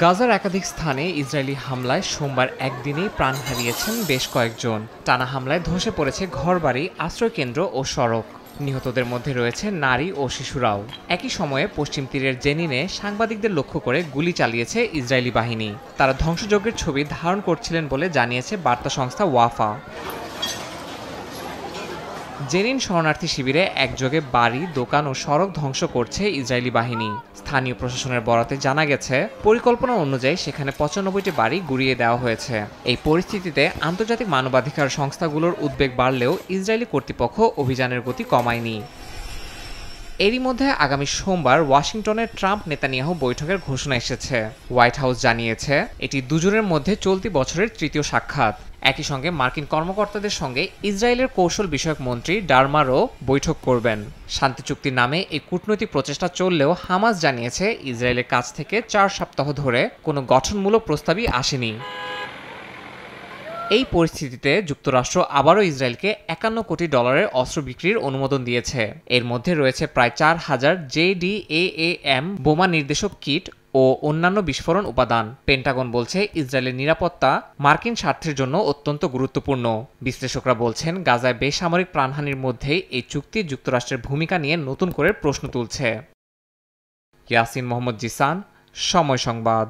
গাজার একাধিক স্থানে ইসরায়েলি হামলায় সোমবার একদিনেই প্রাণ হারিয়েছেন বেশ কয়েকজন। টানা হামলায় ধসে পড়েছে ঘরবাড়ি, আশ্রয়কেন্দ্র ও সড়ক। নিহতদের মধ্যে রয়েছে নারী ও শিশুরাও। একই সময়ে পশ্চিম তীরের জেনিনে সাংবাদিকদের লক্ষ্য করে গুলি চালিয়েছে ইসরায়েলি বাহিনী। তারা ধ্বংসযজ্ঞের ছবি ধারণ করছিলেন বলে জানিয়েছে বার্তা সংস্থা ওয়াফা। জেনিন শরণার্থী শিবিরে একযোগে বাড়ি, দোকান ও সড়ক ধ্বংস করছে ইসরায়েলি বাহিনী। স্থানীয় প্রশাসনের বরাতে জানা গেছে, পরিকল্পনা অনুযায়ী সেখানে ৯৫টি বাড়ি গুঁড়িয়ে দেওয়া হয়েছে। এই পরিস্থিতিতে আন্তর্জাতিক মানবাধিকার সংস্থাগুলোর উদ্বেগ বাড়লেও ইসরায়েলি কর্তৃপক্ষ অভিযানের গতি কমায়নি। এরই মধ্যে আগামী সোমবার ওয়াশিংটনে ট্রাম্প নেতানিয়াহু বৈঠকের ঘোষণা এসেছে। হোয়াইট হাউস জানিয়েছে এটি দুজনের মধ্যে চলতি বছরের তৃতীয় সাক্ষাৎ। একই সঙ্গে মার্কিন কর্মকর্তাদের সঙ্গে ইসরায়েলের কৌশল বিষয়ক মন্ত্রী ডারমারও বৈঠক করবেন। শান্তি চুক্তির নামে এই কূটনৈতিক প্রচেষ্টা চললেও হামাস জানিয়েছে ইসরায়েলের কাছ থেকে ৪ সপ্তাহ ধরে কোনো গঠনমূলক প্রস্তাবই আসেনি। এই পরিস্থিতিতে যুক্তরাষ্ট্র আবারও ইসরায়েলকে $৫১ কোটি অস্ত্র বিক্রির অনুমোদন দিয়েছে। এর মধ্যে রয়েছে প্রায় ৪,০০০ JDAM বোমা নির্দেশক কিট ও অন্যান্য বিস্ফোরণ উপাদান। পেন্টাগন বলছে ইসরায়েলের নিরাপত্তা মার্কিন স্বার্থের জন্য অত্যন্ত গুরুত্বপূর্ণ। বিশ্লেষকরা বলছেন গাজায় বেসামরিক প্রাণহানির মধ্যেই এই চুক্তি যুক্তরাষ্ট্রের ভূমিকা নিয়ে নতুন করে প্রশ্ন তুলছে। ইয়াসিন মোহাম্মদ জিসান, সময় সংবাদ।